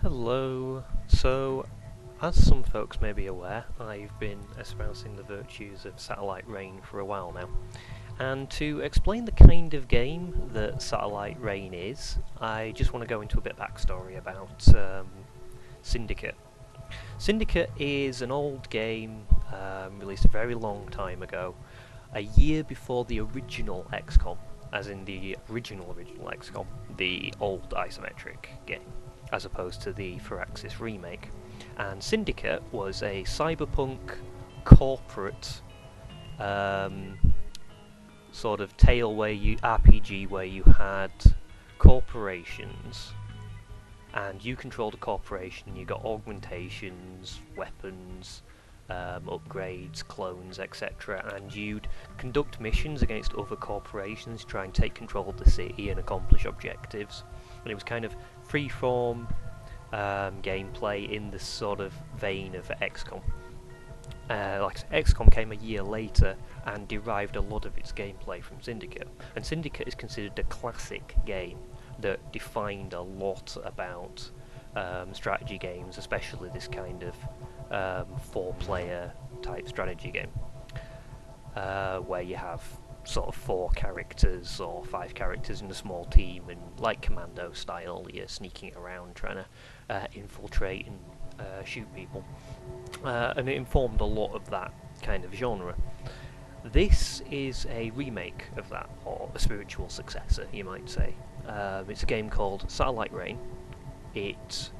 Hello. So, as some folks may be aware, I've been espousing the virtues of Satellite Rain for a while now. And to explain the kind of game that Satellite Rain is, I just want to go into a bit of backstory about Syndicate. Syndicate is an old game released a very long time ago, a year before the original XCOM, as in the original XCOM, the old isometric game, as opposed to the Firaxis remake. And Syndicate was a cyberpunk corporate sort of tale where you RPG where you had corporations and you controlled a corporation. You got augmentations, weapons, upgrades, clones, etc. And you'd conduct missions against other corporations to try and take control of the city and accomplish objectives. And it was kind of free-form gameplay in the sort of vein of XCOM. Like I said, XCOM came a year later and derived a lot of its gameplay from Syndicate. And Syndicate is considered a classic game that defined a lot about strategy games, especially this kind of four-player type strategy game, where you have sort of 4 characters or 5 characters in a small team, and like Commando style, you're sneaking around trying to infiltrate and shoot people. And it informed a lot of that kind of genre. This is a remake of that, or a spiritual successor, you might say. It's a game called Satellite Rain. It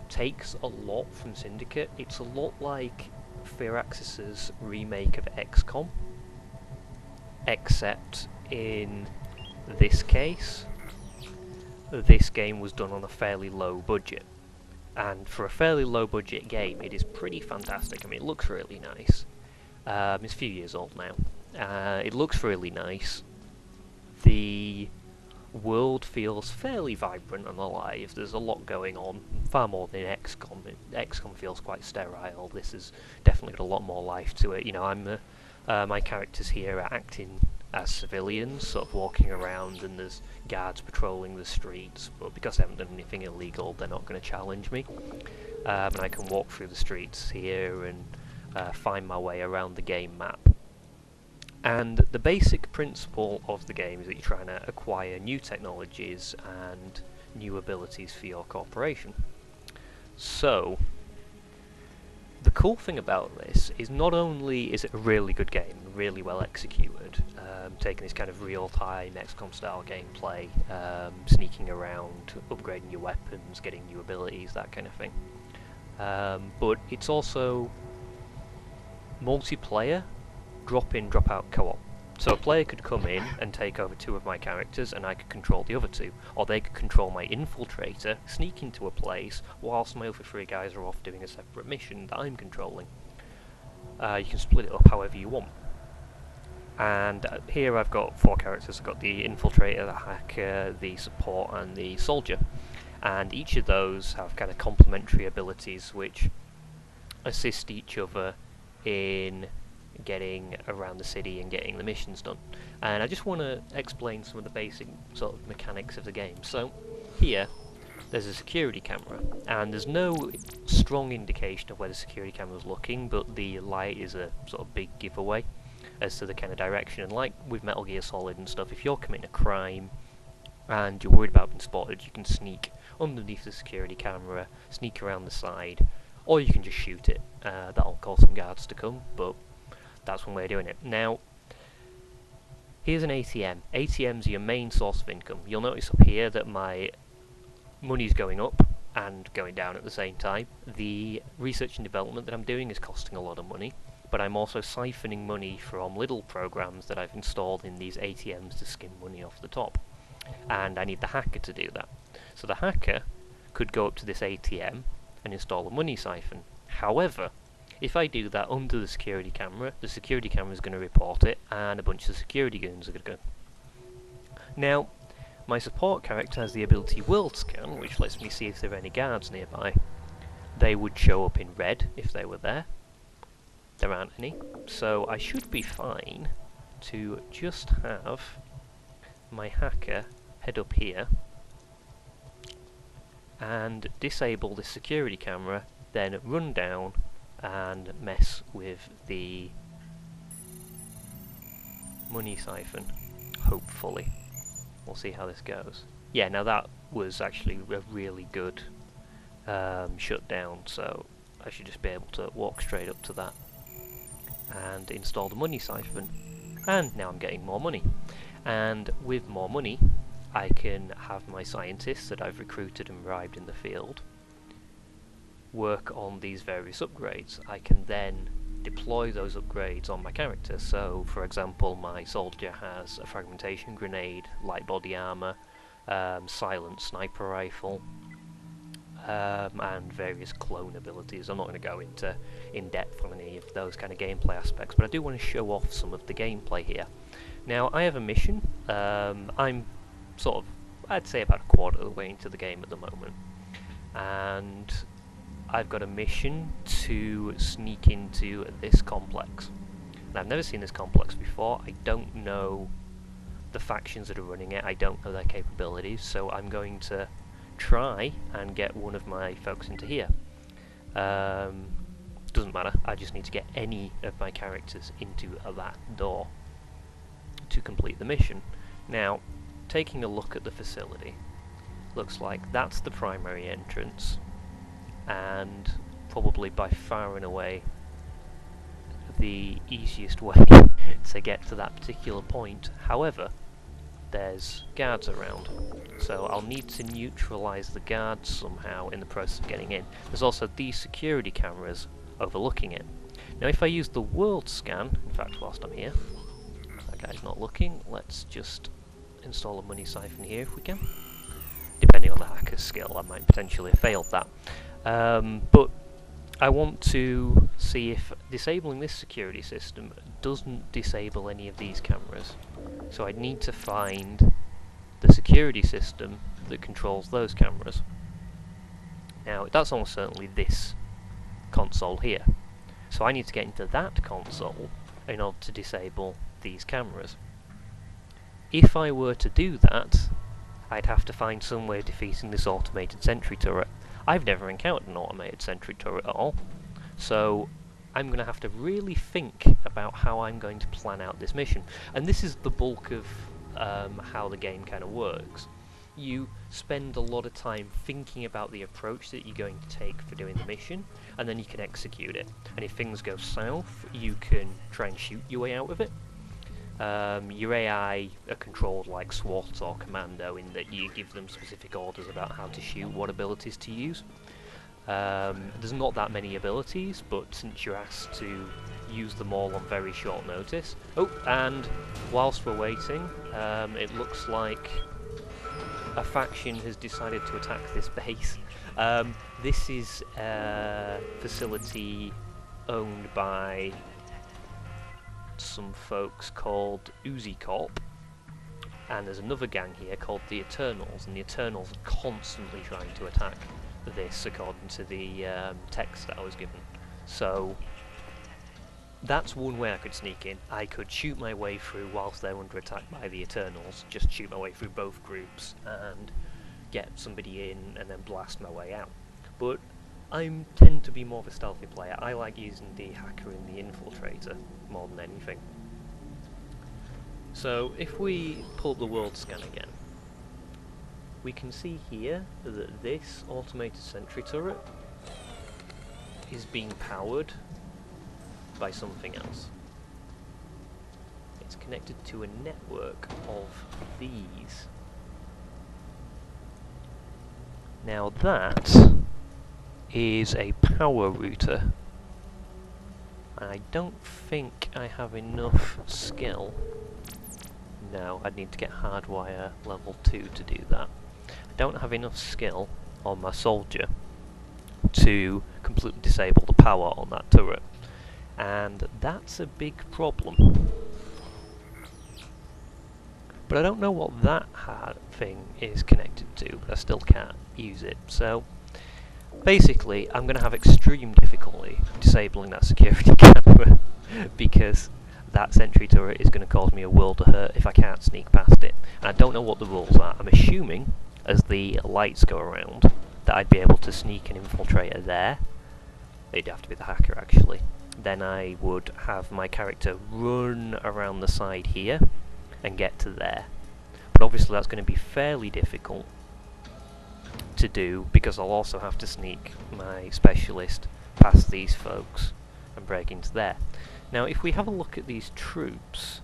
takes a lot from Syndicate. It's a lot like Firaxis' remake of XCOM, except in this case, this game was done on a fairly low budget. And for a fairly low budget game, it is pretty fantastic. I mean, it looks really nice. It's a few years old now. It looks really nice. The world feels fairly vibrant and alive. There's a lot going on, far more than XCOM. XCOM feels quite sterile. This has definitely got a lot more life to it. You know, my characters here are acting as civilians, sort of walking around, and there's guards patrolling the streets, but because I haven't done anything illegal, they're not going to challenge me. And I can walk through the streets here and find my way around the game map. And the basic principle of the game is that you're trying to acquire new technologies and new abilities for your corporation. So, the cool thing about this is not only is it a really good game, really well executed, taking this kind of real-time XCOM style gameplay, sneaking around, upgrading your weapons, getting new abilities, that kind of thing. But it's also multiplayer, drop-in, drop-out co-op. So a player could come in and take over 2 of my characters, and I could control the other 2. Or they could control my infiltrator, sneak into a place, whilst my other 3 guys are off doing a separate mission that I'm controlling. You can split it up however you want. And here I've got 4 characters. I've got the infiltrator, the hacker, the support, and the soldier. And each of those have kind of complementary abilities which assist each other in getting around the city and getting the missions done. And I just want to explain some of the basic sort of mechanics of the game. So here there's a security camera, and there's no strong indication of where the security camera is looking, but the light is a sort of big giveaway as to the kind of direction. And like with Metal Gear Solid and stuff, if you're committing a crime and you're worried about being spotted, you can sneak underneath the security camera, sneak around the side, or you can just shoot it. That'll call some guards to come, but that's one way of doing it. Now, here's an ATM. ATMs are your main source of income. You'll notice up here that my money's going up and going down at the same time. The research and development that I'm doing is costing a lot of money, but I'm also siphoning money from little programs that I've installed in these ATMs to skim money off the top. And I need the hacker to do that. So the hacker could go up to this ATM and install a money siphon. However, if I do that under the security camera is going to report it, and a bunch of security goons are going to go. Now, my support character has the ability World Scan, which lets me see if there are any guards nearby. They would show up in red if they were there. There aren't any, so I should be fine to just have my hacker head up here and disable the security camera, then run down and mess with the money siphon, hopefully. We'll see how this goes. Yeah, now that was actually a really good shutdown, so I should just be able to walk straight up to that and install the money siphon, and now I'm getting more money. And with more money I can have my scientists that I've recruited and bribed in the field work on these various upgrades. I can then deploy those upgrades on my character. So for example, my soldier has a fragmentation grenade, light body armor, silent sniper rifle, and various clone abilities. I'm not going to go into in depth on any of those kind of gameplay aspects, but I do want to show off some of the gameplay here. Now I have a mission. I'm sort of, I'd say about a quarter of the way into the game at the moment, and I've got a mission to sneak into this complex. Now, I've never seen this complex before. I don't know the factions that are running it. I don't know their capabilities, so I'm going to try and get one of my folks into here. Doesn't matter, I just need to get any of my characters into that door to complete the mission. Now, taking a look at the facility, looks like that's the primary entrance, and probably by far and away the easiest way to get to that particular point. However, there's guards around, so I'll need to neutralise the guards somehow in the process of getting in. There's also these security cameras overlooking it. Now if I use the world scan, in fact whilst I'm here, that guy's not looking, let's just install a money siphon here if we can. Depending on the hacker's skill, I might potentially have failed that. But I want to see if disabling this security system doesn't disable any of these cameras. So I'd need to find the security system that controls those cameras. Now that's almost certainly this console here. So I need to get into that console in order to disable these cameras. If I were to do that, I'd have to find some way of defeating this automated sentry turret. I've never encountered an automated sentry turret at all, so I'm going to have to really think about how I'm going to plan out this mission. And this is the bulk of how the game kind of works. You spend a lot of time thinking about the approach that you're going to take for doing the mission, and then you can execute it. And if things go south, you can try and shoot your way out of it. Your AI are controlled like SWAT or Commando in that you give them specific orders about how to shoot, what abilities to use. There's not that many abilities, but since you're asked to use them all on very short notice. Oh, and whilst we're waiting, it looks like a faction has decided to attack this base. This is a facility owned by some folks called Uzi Corp, and there's another gang here called the Eternals, and the Eternals are constantly trying to attack this according to the text that I was given. So that's one way I could sneak in. I could shoot my way through whilst they're under attack by the Eternals, just shoot my way through both groups and get somebody in and then blast my way out. But I tend to be more of a stealthy player. I like using the hacker and the infiltrator more than anything. So if we pull up the world scan again, we can see here that this automated sentry turret is being powered by something else. It's connected to a network of these. Now that is a power router, and I don't think I have enough skill. No, I'd need to get hardwire level 2 to do that. I don't have enough skill on my soldier to completely disable the power on that turret, and that's a big problem. But I don't know what that thing is connected to, but I still can't use it. So basically, I'm going to have extreme difficulty disabling that security camera because that sentry turret is going to cause me a world of hurt if I can't sneak past it. And I don't know what the rules are. I'm assuming, as the lights go around, that I'd be able to sneak an infiltrator there. It'd have to be the hacker actually. Then I would have my character run around the side here and get to there. But obviously that's going to be fairly difficult to do because I'll also have to sneak my specialist past these folks and break into there. Now if we have a look at these troops,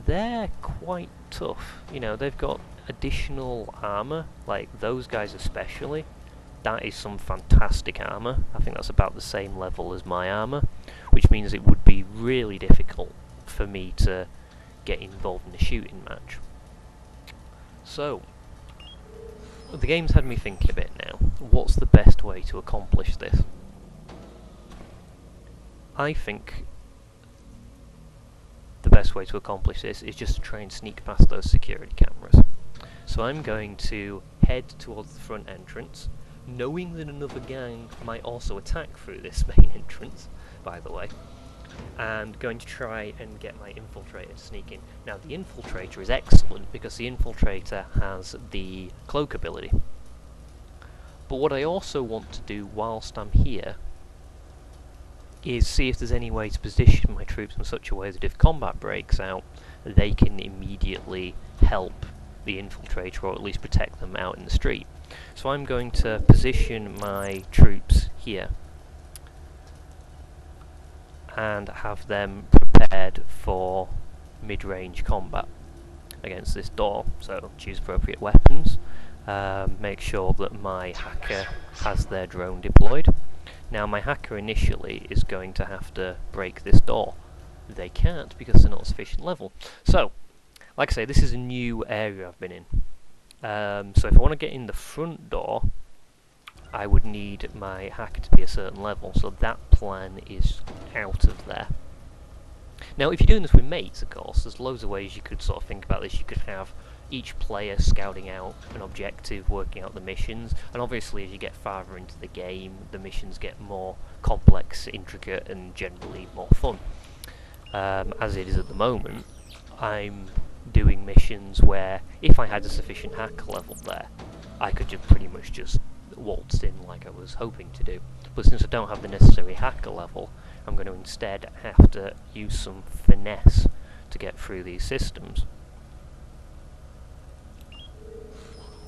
they're quite tough. You know, they've got additional armour, like those guys especially. That is some fantastic armour. I think that's about the same level as my armour, which means it would be really difficult for me to get involved in a shooting match. So, the game's had me thinking a bit now. What's the best way to accomplish this? I think the best way to accomplish this is just to try and sneak past those security cameras. So I'm going to head towards the front entrance, knowing that another gang might also attack through this main entrance, by the way, and going to try and get my infiltrator to sneak in. Now the infiltrator is excellent because the infiltrator has the cloak ability. But what I also want to do whilst I'm here is see if there's any way to position my troops in such a way that if combat breaks out, they can immediately help the infiltrator, or at least protect them out in the street. So I'm going to position my troops here and have them prepared for mid-range combat against this door. So choose appropriate weapons, make sure that my hacker has their drone deployed. Now my hacker initially is going to have to break this door. They can't because they're not sufficient level. So, like I say, this is a new area I've been in. So if I want to get in the front door, I would need my hacker to be a certain level, so that plan is out of there. Now if you're doing this with mates, of course, there's loads of ways you could sort of think about this. You could have each player scouting out an objective, working out the missions, and obviously as you get farther into the game, the missions get more complex, intricate, and generally more fun. As it is at the moment, I'm doing missions where, if I had a sufficient hacker level there, I could just pretty much just waltz in like I was hoping to do. But since I don't have the necessary hacker level, I'm going to instead have to use some finesse to get through these systems.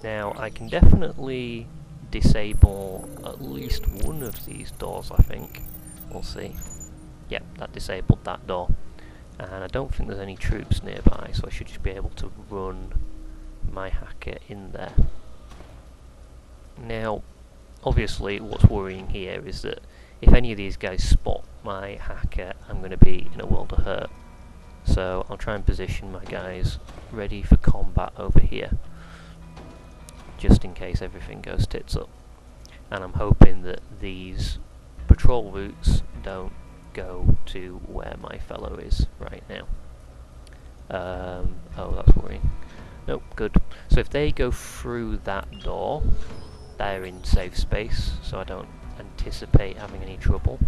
Now, I can definitely disable at least one of these doors, I think. We'll see. Yep, that disabled that door. And I don't think there's any troops nearby, so I should just be able to run my hacker in there. Now, obviously, what's worrying here is that if any of these guys spot my hacker, I'm going to be in a world of hurt. So I'll try and position my guys ready for combat over here, just in case everything goes tits up. And I'm hoping that these patrol routes don't go to where my fellow is right now. Oh, that's worrying. Nope, good. So if they go through that door, they're in safe space, so I don't anticipate having any trouble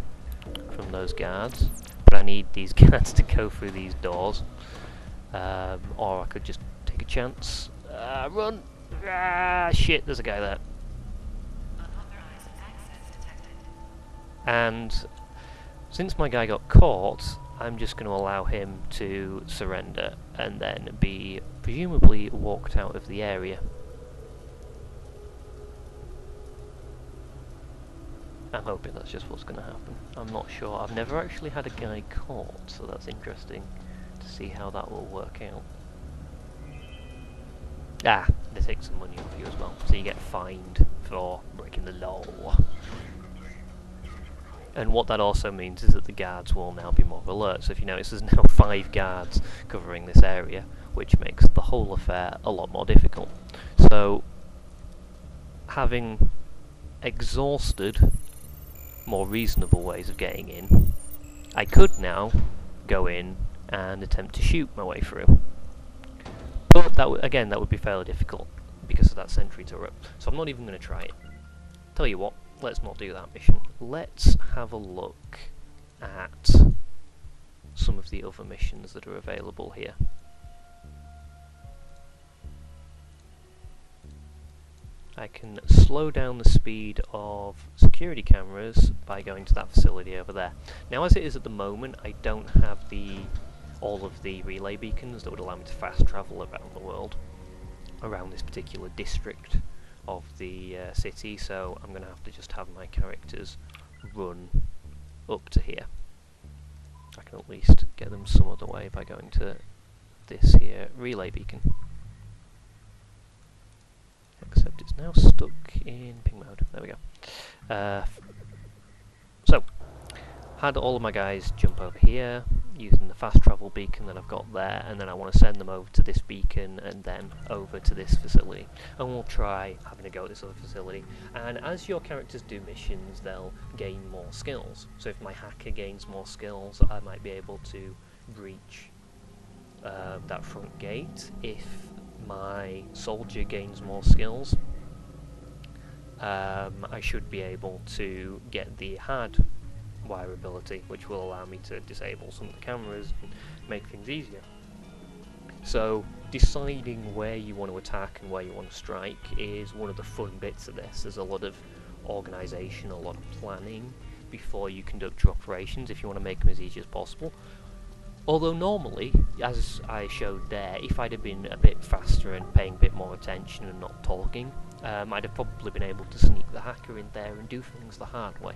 from those guards. But I need these guards to go through these doors, or I could just take a chance. Run! Ah, shit, there's a guy there. And since my guy got caught, I'm just going to allow him to surrender and then be presumably walked out of the area. I'm hoping that's just what's going to happen. I'm not sure. I've never actually had a guy caught, so that's interesting to see how that will work out. Ah, they take some money off you as well, so you get fined for breaking the law. And what that also means is that the guards will now be more alert. So if you notice, there's now 5 guards covering this area, which makes the whole affair a lot more difficult. So, having exhausted more reasonable ways of getting in, I could now go in and attempt to shoot my way through. But that again, that would be fairly difficult because of that sentry turret. So I'm not even going to try it. Tell you what, let's not do that mission. Let's have a look at some of the other missions that are available here. I can slow down the speed of security cameras by going to that facility over there. Now, as it is at the moment, I don't have all of the relay beacons that would allow me to fast travel around the world, around this particular district of the city, so I'm going to have to just have my characters run up to here. I can at least get them some other way by going to this here relay beacon. Except it's now stuck in ping mode. There we go. So, had all of my guys jump over here using the fast travel beacon that I've got there, and then I want to send them over to this beacon and then over to this facility. And we'll try having a go at this other facility. And as your characters do missions, they'll gain more skills. So if my hacker gains more skills, I might be able to breach that front gate. If my soldier gains more skills, I should be able to get the hard wire ability, which will allow me to disable some of the cameras and make things easier. So deciding where you want to attack and where you want to strike is one of the fun bits of this. There's a lot of organisation, a lot of planning before you conduct your operations if you want to make them as easy as possible. Although normally, as I showed there, if I'd have been a bit faster and paying a bit more attention and not talking, I'd have probably been able to sneak the hacker in there and do things the hard way.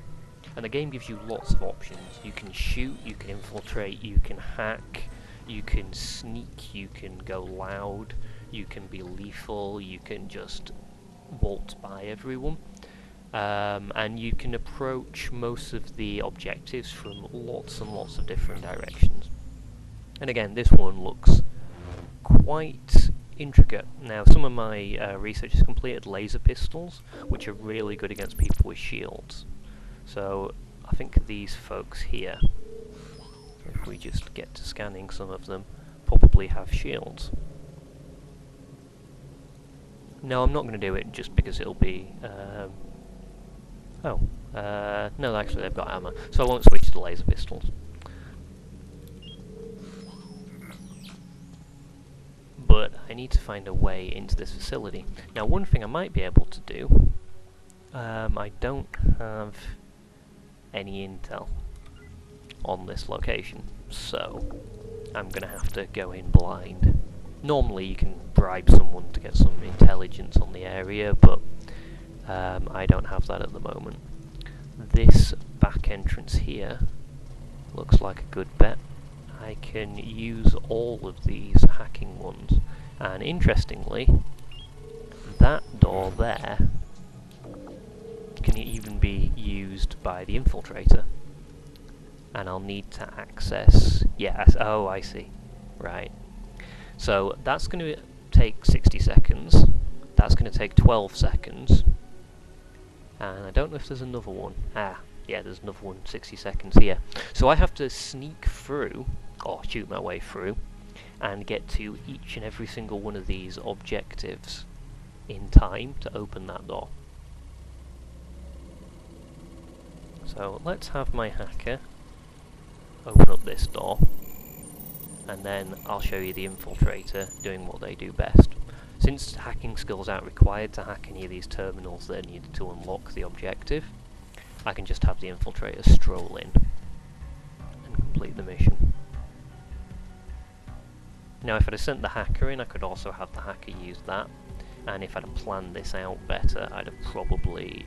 And the game gives you lots of options. You can shoot, you can infiltrate, you can hack, you can sneak, you can go loud, you can be lethal, you can just waltz by everyone. And you can approach most of the objectives from lots and lots of different directions. And again, this one looks quite intricate. Now, some of my research has completed laser pistols, which are really good against people with shields. So, I think these folks here, if we just get to scanning some of them, probably have shields. No, I'm not going to do it just because it'll be... no, actually they've got armor, so I won't switch to the laser pistols. But I need to find a way into this facility. Now, one thing I might be able to do, I don't have any intel on this location, so I'm going to have to go in blind. Normally you can bribe someone to get some intelligence on the area, but I don't have that at the moment. This back entrance here looks like a good bet. I can use all of these hacking ones, and interestingly, that door there can even be used by the infiltrator, and I'll need to access... oh, I see. Right. So that's going to take 60 seconds, that's going to take 12 seconds, and I don't know if there's another one. Yeah, there's another one, 60 seconds here. So I have to sneak through, or shoot my way through, and get to each and every single one of these objectives in time to open that door. So let's have my hacker open up this door, and then I'll show you the infiltrator doing what they do best. Since hacking skills aren't required to hack any of these terminals that are needed to unlock the objective, I can just have the infiltrator stroll in and complete the mission. Now, if I'd have sent the hacker in, I could also have the hacker use that, and if I'd have planned this out better, I'd have probably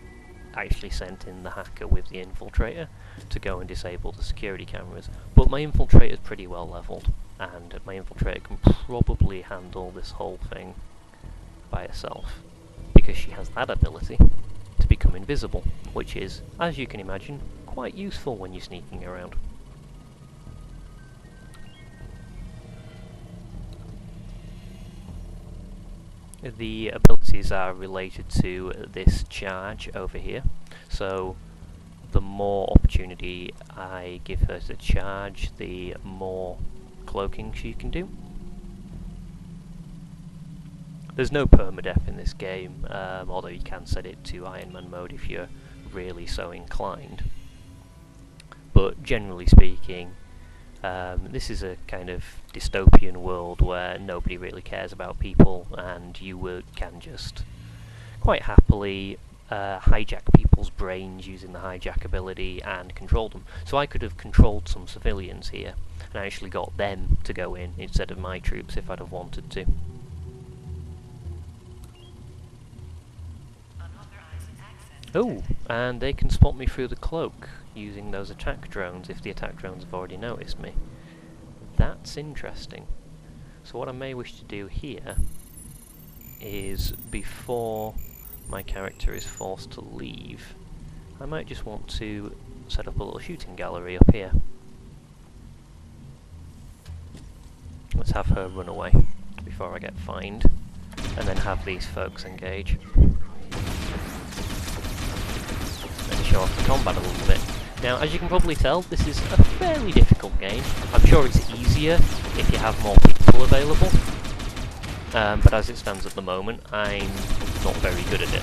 actually sent in the hacker with the infiltrator to go and disable the security cameras. But my infiltrator is pretty well leveled, and my infiltrator can probably handle this whole thing by herself, because she has that ability to become invisible, which is, as you can imagine, quite useful when you're sneaking around. The abilities are related to this charge over here, so the more opportunity I give her to charge, the more cloaking she can do. There's no permadeath in this game, although you can set it to Iron Man mode if you're really so inclined. But generally speaking, this is a kind of dystopian world where nobody really cares about people, and you can just quite happily hijack people's brains using the hijack ability and control them. So I could have controlled some civilians here and actually got them to go in instead of my troops if I'd have wanted to. Oh, and they can spot me through the cloak using those attack drones if the attack drones have already noticed me. That's interesting. So what I may wish to do here is, before my character is forced to leave, I might just want to set up a little shooting gallery up here. Let's have her run away before I get fined, and then have these folks engage. And show off the combat a little bit. Now, as you can probably tell, this is a fairly difficult game. I'm sure it's easier if you have more people available, but as it stands at the moment, I'm not very good at it.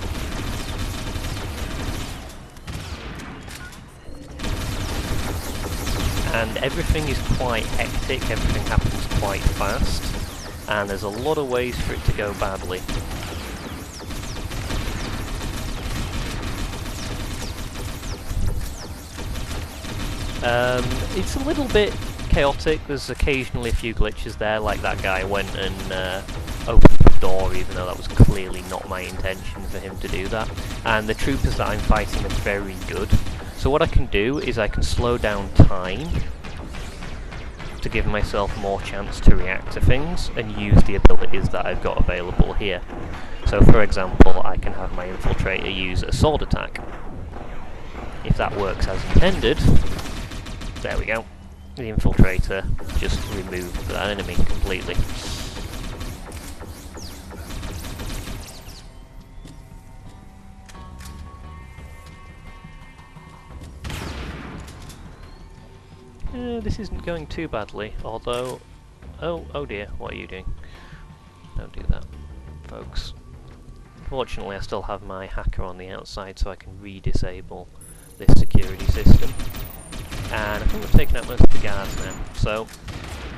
And everything is quite hectic, everything happens quite fast, and there's a lot of ways for it to go badly. It's a little bit chaotic. There's occasionally a few glitches there, like that guy went and opened the door even though that was clearly not my intention for him to do that. And the troopers that I'm fighting are very good. So what I can do is I can slow down time to give myself more chance to react to things and use the abilities that I've got available here. So for example, I can have my infiltrator use a sword attack. If that works as intended, there we go. The infiltrator just removed that enemy completely. This isn't going too badly, although... Oh dear, what are you doing? Don't do that, folks. Fortunately, I still have my hacker on the outside, so I can re-disable this security system. And I think we've taken out most of the guards now. So,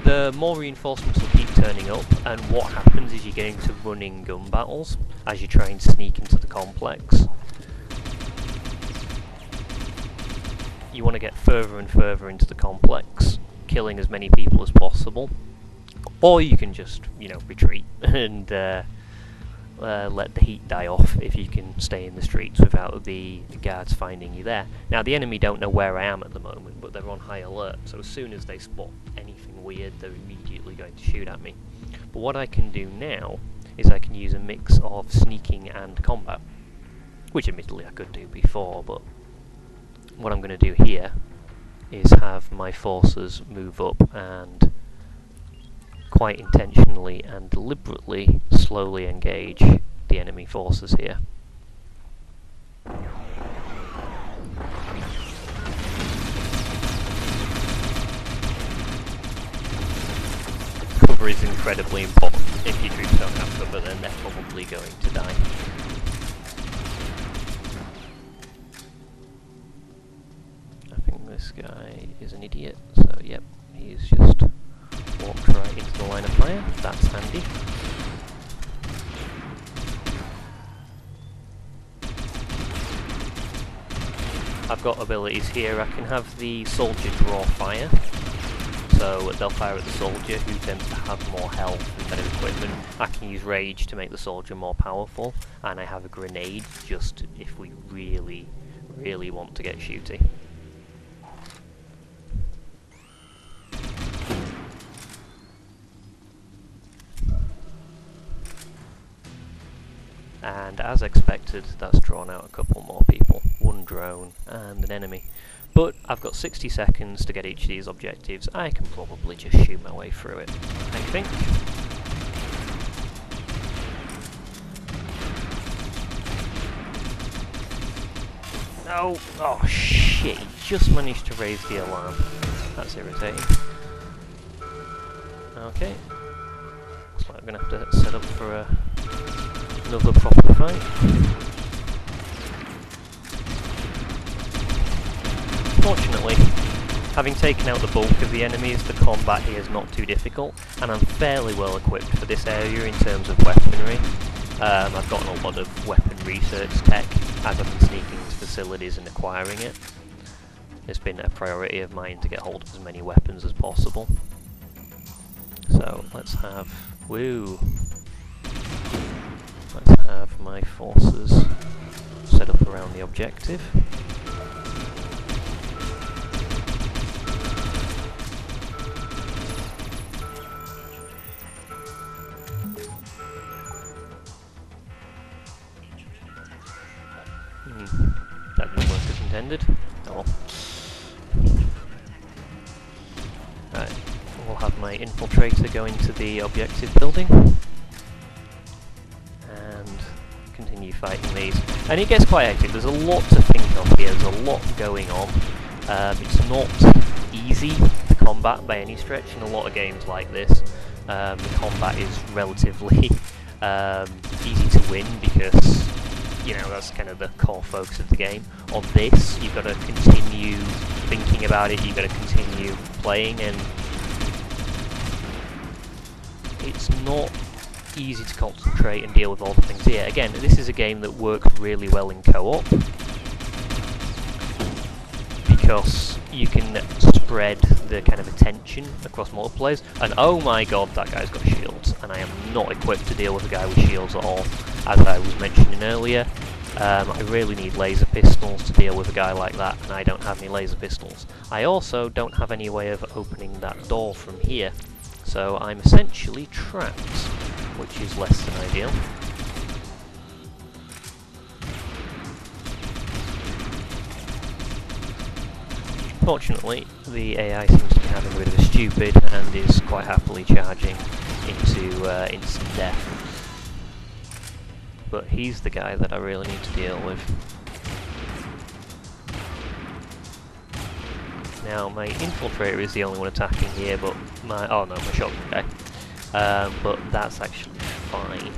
the more reinforcements will keep turning up, and what happens is you get into running gun battles as you try and sneak into the complex. You want to get further and further into the complex, killing as many people as possible. Or you can just, retreat and let the heat die off if you can stay in the streets without the guards finding you there. Now, the enemy don't know where I am at the moment, but they're on high alert, so as soon as they spot anything weird, they're immediately going to shoot at me. But what I can do now is I can use a mix of sneaking and combat, which admittedly I could do before, but what I'm going to do here is have my forces move up and quite intentionally and deliberately slowly engage the enemy forces here. Cover is incredibly important. If your troops don't have cover, then they're probably going to die. I think this guy is an idiot, so yep, he's just walked right into the line of fire. That's handy. I've got abilities here. I can have the soldier draw fire, so they'll fire at the soldier who tends to have more health and better equipment. I can use rage to make the soldier more powerful, and I have a grenade just if we really, really want to get shooty. And as expected, that's drawn out a couple more people. One drone and an enemy. But I've got 60 seconds to get each of these objectives. I can probably just shoot my way through it, I think. No! Oh shit, he just managed to raise the alarm. That's irritating. Okay. Looks like I'm going to have to set up for another proper fight. Fortunately, having taken out the bulk of the enemies, the combat here is not too difficult, and I'm fairly well equipped for this area in terms of weaponry. I've gotten a lot of weapon research tech as I've been sneaking into facilities and acquiring it. It's been a priority of mine to get hold of as many weapons as possible. So let's have... woo! Let's have my forces set up around the objective. That didn't work as intended. Oh well. Right, we'll have my infiltrator go into the objective building and continue fighting these. And it gets quite hectic. There's a lot to think of here. There's a lot going on. It's not easy to combat by any stretch in a lot of games like this. The combat is relatively easy to win because, you know, that's kind of the core focus of the game. On this, you've got to continue thinking about it, you've got to continue playing, and it's not easy to concentrate and deal with all the things here. Again, this is a game that works really well in co-op, because you can spread the kind of attention across multiple players. And oh my god, that guy's got shields, and I am not equipped to deal with a guy with shields at all. As I was mentioning earlier, I really need laser pistols to deal with a guy like that, and I don't have any laser pistols. I also don't have any way of opening that door from here, so I'm essentially trapped, which is less than ideal. Fortunately, the AI seems to be having a bit of a stupid and is quite happily charging into instant death. But he's the guy that I really need to deal with. Now, my infiltrator is the only one attacking here, but my... oh no, my shotgun guy. But that's actually fine,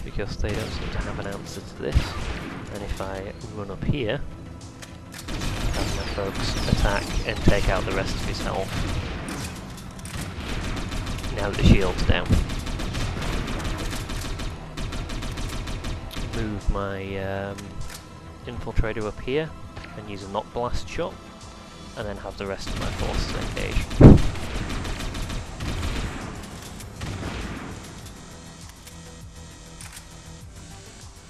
because they don't seem to have an answer to this. And if I run up here, have my folks attack and take out the rest of his health. Now that the shield's down. Move my infiltrator up here and use a knock blast shot, and then have the rest of my forces engage.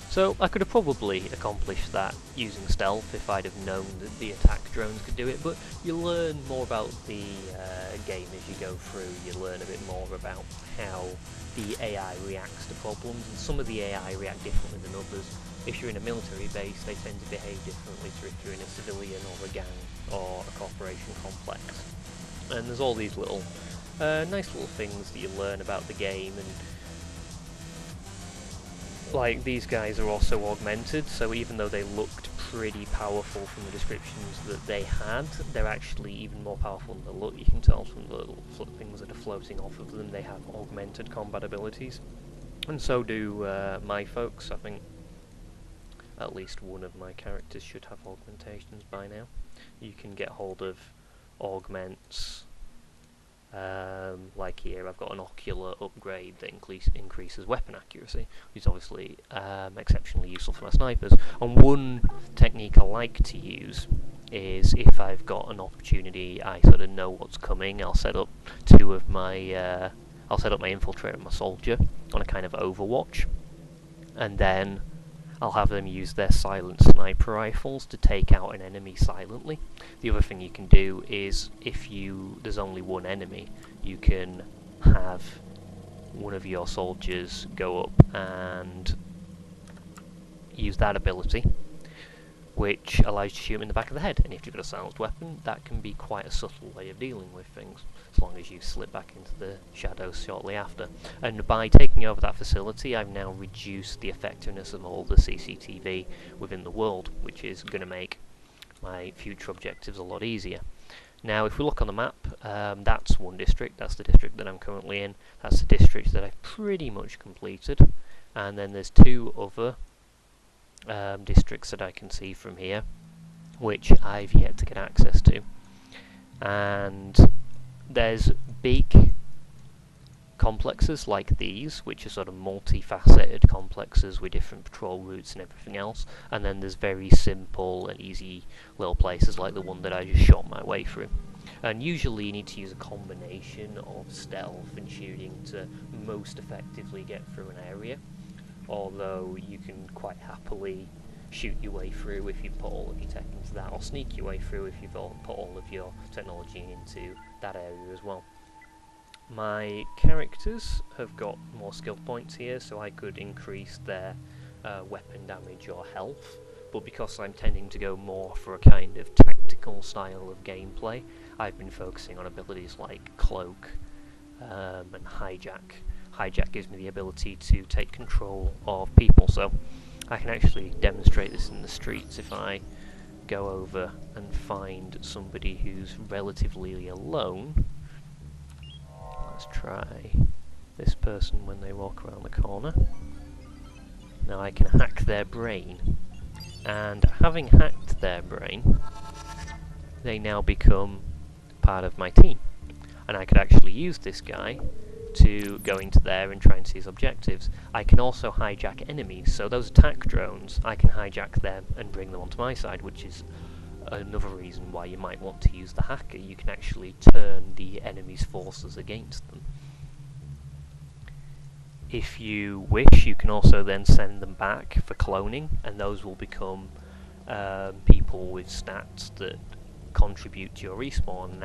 So I could have probably accomplished that using stealth if I'd have known that the attack drones could do it, but you learn more about the game as you go through. You learn a bit more about how the AI reacts to problems, and some of the AI react differently than others. If you're in a military base, they tend to behave differently to if you're in a civilian or a gang or a corporation complex. And there's all these little nice little things that you learn about the game, and like, these guys are also augmented, so even though they looked pretty powerful from the descriptions that they had, they're actually even more powerful than they look. You can tell from the little things that are floating off of them, they have augmented combat abilities. And so do my folks. I think at least one of my characters should have augmentations by now. You can get hold of augments. Like here, I've got an ocular upgrade that increases weapon accuracy, which is obviously exceptionally useful for my snipers. And one technique I like to use is, if I've got an opportunity, I sort of know what's coming, I'll set up my infiltrator and my soldier on a kind of overwatch, and then I'll have them use their silent sniper rifles to take out an enemy silently. The other thing you can do is, if there's only one enemy, you can have one of your soldiers go up and use that ability, which allows you to shoot him in the back of the head. And if you've got a silenced weapon, that can be quite a subtle way of dealing with things, as long as you slip back into the shadows shortly after. And by taking over that facility, I've now reduced the effectiveness of all the CCTV within the world, which is going to make my future objectives a lot easier. Now, if we look on the map, that's one district. That's the district that I'm currently in. That's the district that I've pretty much completed. And then there's two other districts that I can see from here, which I've yet to get access to. And there's big complexes like these, which are sort of multifaceted complexes with different patrol routes and everything else, and then there's very simple and easy little places like the one that I just shot my way through. And usually you need to use a combination of stealth and shooting to most effectively get through an area, although you can quite happily shoot your way through if you put all of your tech into that, or sneak your way through if you've put all of your technology into that area as well. My characters have got more skill points here, so I could increase their weapon damage or health, but because I'm tending to go more for a kind of tactical style of gameplay, I've been focusing on abilities like Cloak and Hijack. Hijack gives me the ability to take control of people, so I can actually demonstrate this in the streets if I go over and find somebody who's relatively alone. Let's try this person when they walk around the corner. Now I can hack their brain, and having hacked their brain, they now become part of my team, and I could actually use this guy to go into there and try and see his objectives. I can also hijack enemies, so those attack drones, I can hijack them and bring them onto my side, which is another reason why you might want to use the hacker. You can actually turn the enemy's forces against them. If you wish, you can also then send them back for cloning, and those will become people with stats that contribute to your respawn. And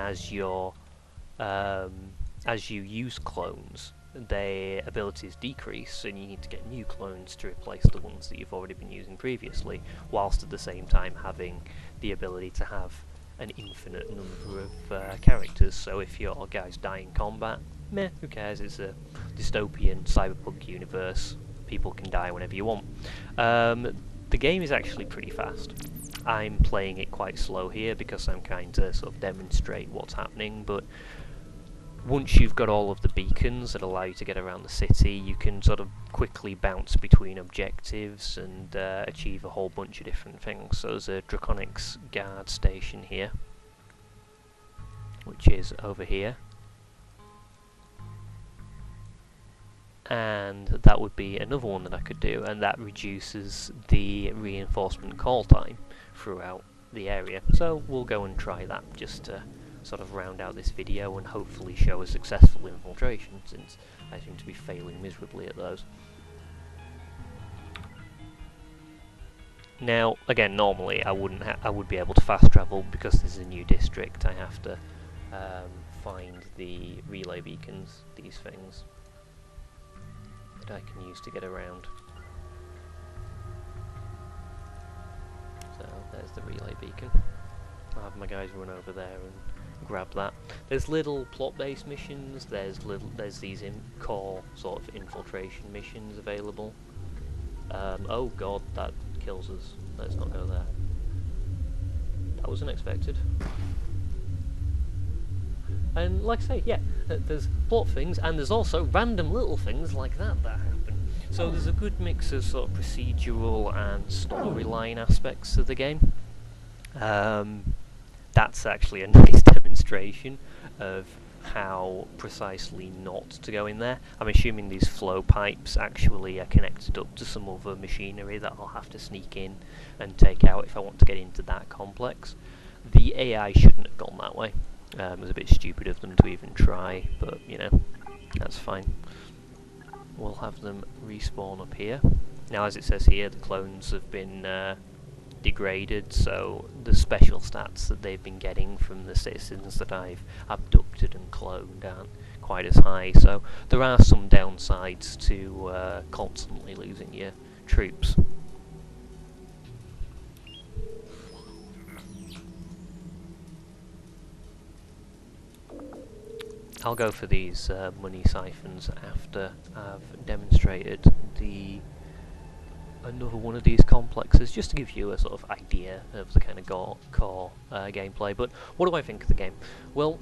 as you use clones, their abilities decrease, and you need to get new clones to replace the ones that you've already been using previously, whilst at the same time having the ability to have an infinite number of characters. So if your guys die in combat, meh, who cares, it's a dystopian cyberpunk universe, people can die whenever you want. The game is actually pretty fast. I'm playing it quite slow here because I'm trying to sort of demonstrate what's happening, but once you've got all of the beacons that allow you to get around the city, you can sort of quickly bounce between objectives and achieve a whole bunch of different things. So there's a Draconics guard station here, which is over here, and that would be another one that I could do, and that reduces the reinforcement call time throughout the area. So we'll go and try that just to sort of round out this video and hopefully show a successful infiltration, since I seem to be failing miserably at those. Now, again, normally I would be able to fast travel because this is a new district. I have to find the relay beacons, these things that I can use to get around. So there's the relay beacon. I'll have my guys run over there and grab that. There's little plot-based missions. There's these core sort of infiltration missions available. Oh god, that kills us. Let's not go there. That was unexpected. And like I say, yeah, there's plot things, and there's also random little things like that happen. So there's a good mix of sort of procedural and storyline aspects of the game. That's actually a nice demonstration of how precisely not to go in there. I'm assuming these flow pipes actually are connected up to some other machinery that I'll have to sneak in and take out if I want to get into that complex. The AI shouldn't have gone that way. It was a bit stupid of them to even try, but you know, that's fine. We'll have them respawn up here. Now, as it says here, the clones have been degraded, so the special stats that they've been getting from the citizens that I've abducted and cloned aren't quite as high, so there are some downsides to constantly losing your troops. I'll go for these money siphons after I've demonstrated another one of these complexes, just to give you a sort of idea of the kind of core gameplay. But what do I think of the game? Well,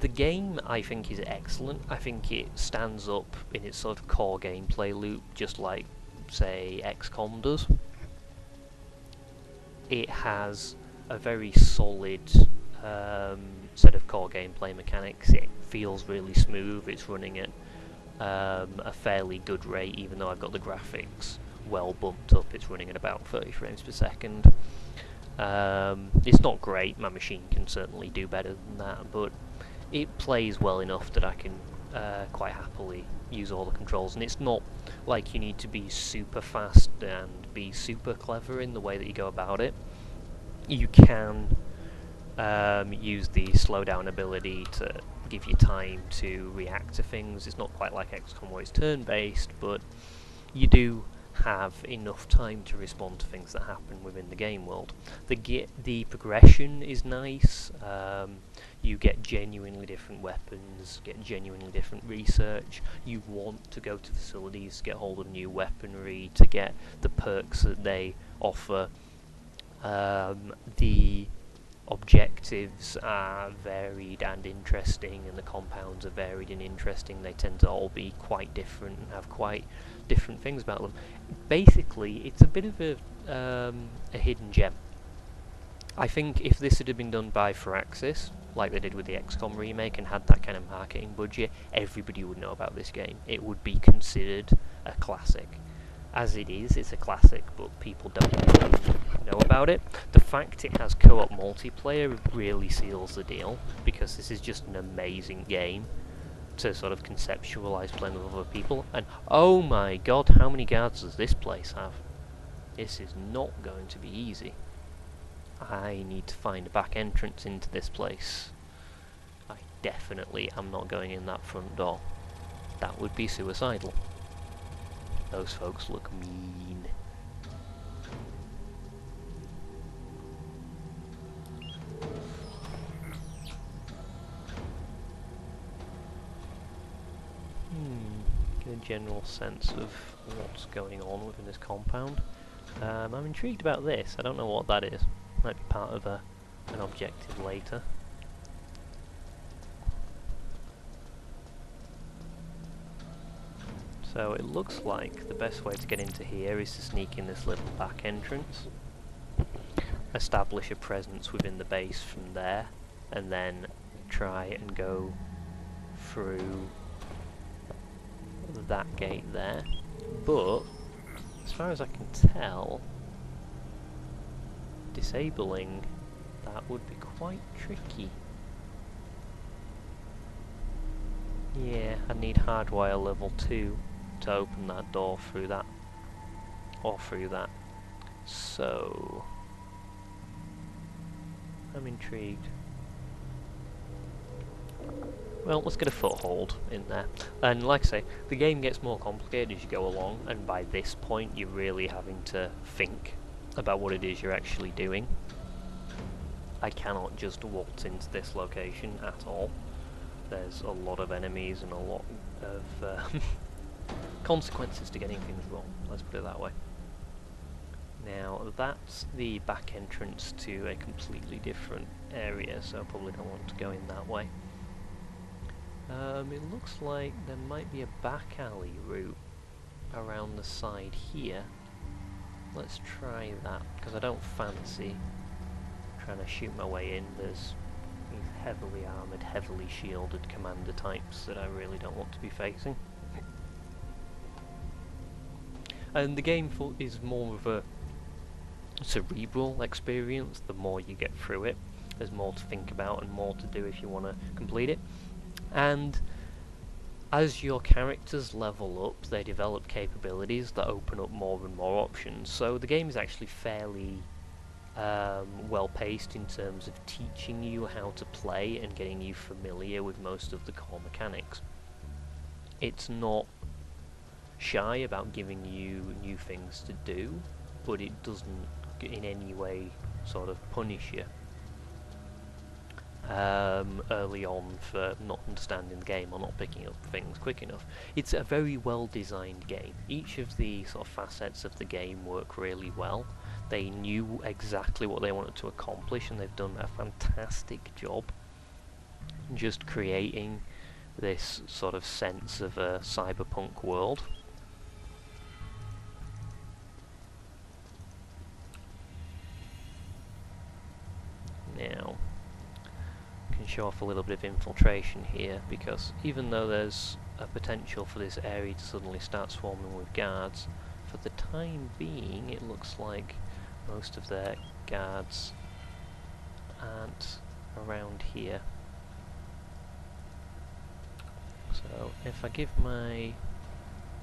the game I think is excellent. I think it stands up in its sort of core gameplay loop, just like, say, XCOM does. It has a very solid set of core gameplay mechanics. It feels really smooth. It's running at a fairly good rate, even though I've got the graphics well bumped up. It's running at about 30 frames per second. It's not great, my machine can certainly do better than that, but it plays well enough that I can quite happily use all the controls, and it's not like you need to be super fast and be super clever in the way that you go about it. You can use the slowdown ability to give you time to react to things. It's not quite like XCOM where it's turn-based, but you do have enough time to respond to things that happen within the game world. The progression is nice. You get genuinely different weapons, get genuinely different research. You want to go to facilities to get hold of new weaponry, to get the perks that they offer. The objectives are varied and interesting, and the compounds are varied and interesting. They tend to all be quite different and have quite different things about them. Basically, it's a bit of a hidden gem. I think if this had been done by Firaxis, like they did with the XCOM remake, and had that kind of marketing budget, everybody would know about this game. It would be considered a classic. As it is, it's a classic, but people don't really know about it. The fact it has co-op multiplayer really seals the deal, because this is just an amazing game to sort of conceptualize playing with other people. And oh my god, how many guards does this place have? This is not going to be easy. I need to find a back entrance into this place. I definitely am not going in that front door. That would be suicidal. Those folks look mean. Get a general sense of what's going on within this compound. I'm intrigued about this. I don't know what that is. Might be part of an objective later. So it looks like the best way to get into here is to sneak in this little back entrance, establish a presence within the base from there, and then try and go through that gate there. But as far as I can tell, disabling that would be quite tricky. Yeah, I need hardwire level 2 to open that door through that, or through that. So I'm intrigued. Well, let's get a foothold in there. And like I say, the game gets more complicated as you go along, and by this point you're really having to think about what it is you're actually doing. I cannot just waltz into this location at all. There's a lot of enemies and a lot of consequences to getting things wrong, let's put it that way. Now, that's the back entrance to a completely different area, so I probably don't want to go in that way. It looks like there might be a back alley route around the side here. Let's try that, because I don't fancy trying to shoot my way in. There's these heavily armoured, heavily shielded commander types that I really don't want to be facing. And the game is more of a cerebral experience the more you get through it. There's more to think about and more to do if you want to complete it. And as your characters level up, they develop capabilities that open up more and more options. So the game is actually fairly well paced in terms of teaching you how to play and getting you familiar with most of the core mechanics. It's not shy about giving you new things to do, but it doesn't in any way sort of punish you early on for not understanding the game or not picking up things quick enough. It's a very well designed game. Each of the sort of facets of the game work really well. They knew exactly what they wanted to accomplish, and they've done a fantastic job just creating this sort of sense of a cyberpunk world. Now, I can show off a little bit of infiltration here, because even though there's a potential for this area to suddenly start swarming with guards, for the time being it looks like most of their guards aren't around here. So if I give my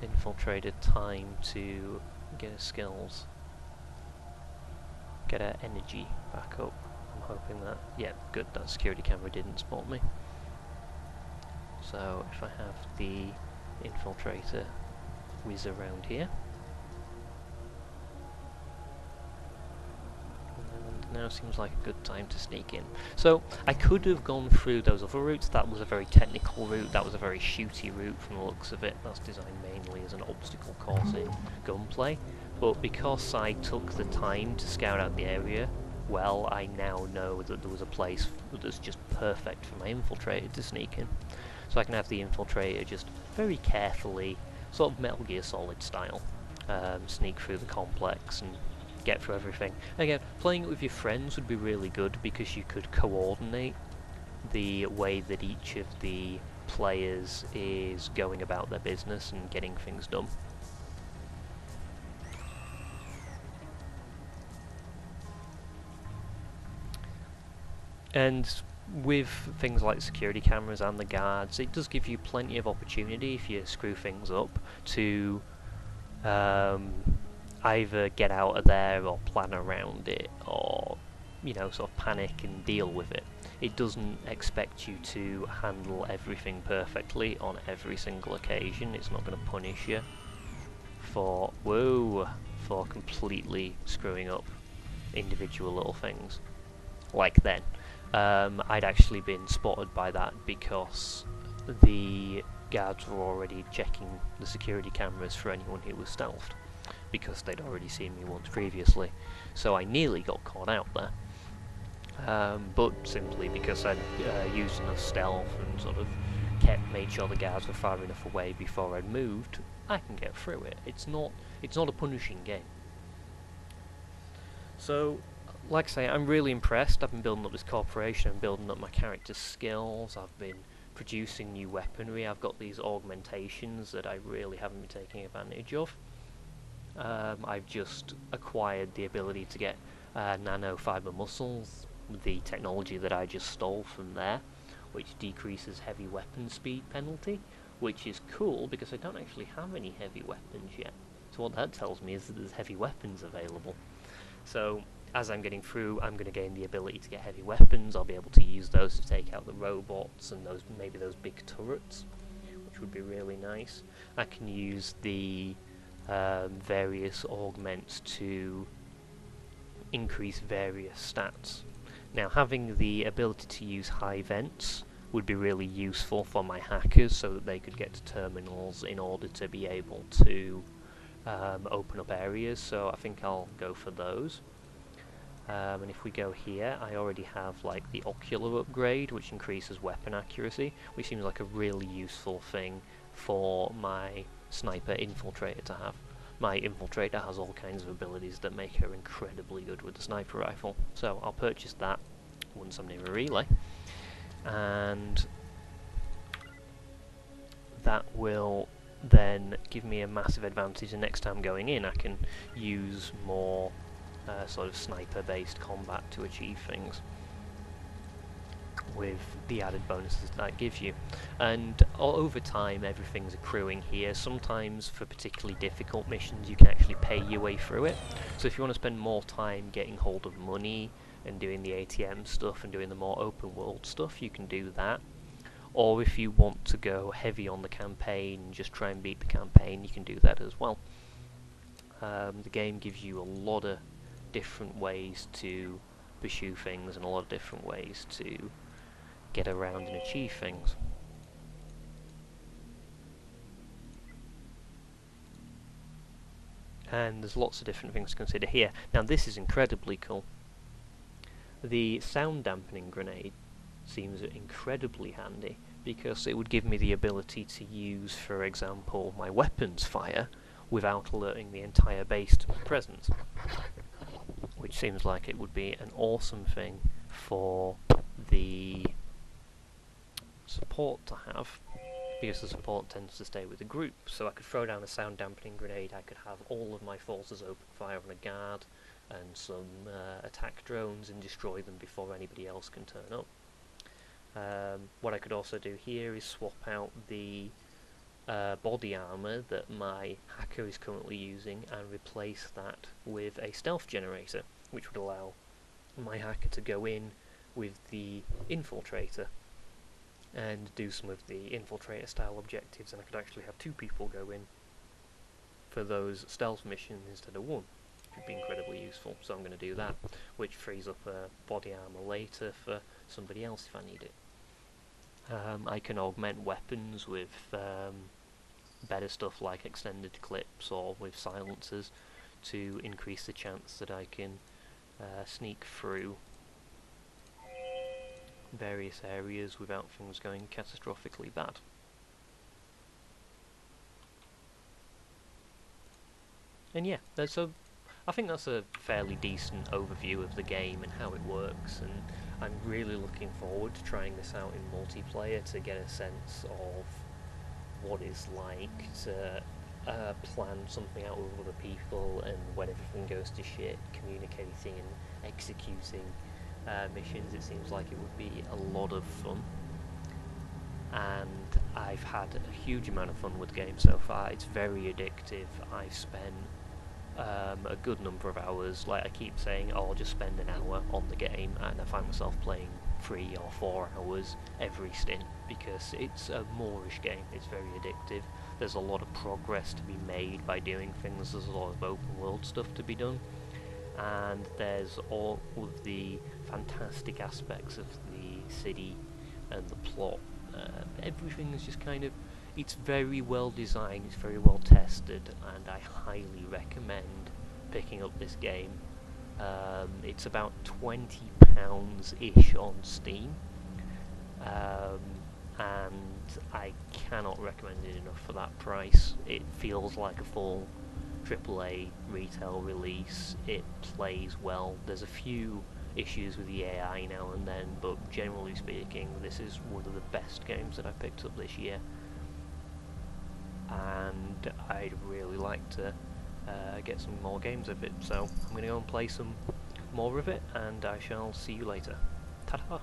infiltrator time to get her skills, get her energy back up, I'm hoping that, yeah, good, that security camera didn't spot me. So if I have the infiltrator whiz around here, and now seems like a good time to sneak in. So I could have gone through those other routes. That was a very technical route, that was a very shooty route from the looks of it. That's designed mainly as an obstacle course in gunplay, but because I took the time to scout out the area, well, I now know that there was a place that's just perfect for my infiltrator to sneak in. So I can have the infiltrator just very carefully, sort of Metal Gear Solid style, sneak through the complex and get through everything. Again, playing it with your friends would be really good because you could coordinate the way that each of the players is going about their business and getting things done. And with things like security cameras and the guards, it does give you plenty of opportunity if you screw things up to either get out of there or plan around it, or, you know, sort of panic and deal with it. It doesn't expect you to handle everything perfectly on every single occasion. It's not going to punish you for completely screwing up individual little things. Like then, I'd actually been spotted by that because the guards were already checking the security cameras for anyone who was stealthed, because they'd already seen me once previously, so I nearly got caught out there. But simply because I'd used enough stealth and sort of made sure the guards were far enough away before I'd moved, I can get through it. It's not a punishing game. So, like I say, I'm really impressed. I've been building up this corporation, I'm building up my character's skills, I've been producing new weaponry, I've got these augmentations that I really haven't been taking advantage of. I've just acquired the ability to get nanofiber muscles, the technology that I just stole from there, which decreases heavy weapon speed penalty, which is cool because I don't actually have any heavy weapons yet. So what that tells me is that there's heavy weapons available. So as I'm getting through, I'm going to gain the ability to get heavy weapons. I'll be able to use those to take out the robots and maybe those big turrets, which would be really nice. I can use the various augments to increase various stats. Now, having the ability to use high vents would be really useful for my hackers so that they could get to terminals in order to be able to open up areas, so I think I'll go for those. And if we go here, I already have like the ocular upgrade, which increases weapon accuracy, which seems like a really useful thing for my sniper infiltrator to have. My infiltrator has all kinds of abilities that make her incredibly good with the sniper rifle, so I'll purchase that once I'm near a relay, and that will then give me a massive advantage. The next time going in, I can use more sort of sniper-based combat to achieve things with the added bonuses that gives you. And over time, everything's accruing here. Sometimes for particularly difficult missions, you can actually pay your way through it. So if you want to spend more time getting hold of money and doing the ATM stuff and doing the more open world stuff, you can do that. Or if you want to go heavy on the campaign and just try and beat the campaign, you can do that as well. The game gives you a lot of different ways to pursue things and a lot of different ways to get around and achieve things. And there's lots of different things to consider here. Now this is incredibly cool. The sound dampening grenade seems incredibly handy because it would give me the ability to use, for example, my weapons fire without alerting the entire base to my presence, which seems like it would be an awesome thing for the support to have, because the support tends to stay with the group. So I could throw down a sound dampening grenade, I could have all of my forces open fire on a guard and some attack drones and destroy them before anybody else can turn up. What I could also do here is swap out the body armor that my hacker is currently using and replace that with a stealth generator, which would allow my hacker to go in with the infiltrator and do some of the infiltrator style objectives, and I could actually have 2 people go in for those stealth missions instead of 1, which would be incredibly useful. So I'm going to do that, which frees up body armor later for somebody else if I need it. I can augment weapons with better stuff like extended clips or with silencers to increase the chance that I can sneak through various areas without things going catastrophically bad. And yeah, I think that's a fairly decent overview of the game and how it works, and I'm really looking forward to trying this out in multiplayer to get a sense of what it's like to plan something out with other people, and when everything goes to shit, communicating and executing missions. It seems like it would be a lot of fun, and I've had a huge amount of fun with the game so far. It's very addictive. I've spent a good number of hours. Like I keep saying, oh, I'll just spend an hour on the game, and I find myself playing 3 or 4 hours every stint because it's a Moorish game. It's very addictive. There's a lot of progress to be made by doing things. There's a lot of open world stuff to be done, and there's all of the fantastic aspects of the city and the plot. Everything is just kind of, it's very well designed, it's very well tested, and I highly recommend picking up this game. It's about £20-ish on Steam, and I cannot recommend it enough for that price. It feels like a full AAA retail release. It plays well. There's a few issues with the AI now and then, but generally speaking, this is one of the best games that I've picked up this year, and I'd really like to get some more games of it, so I'm going to go and play some more of it, and I shall see you later. Ta-ta!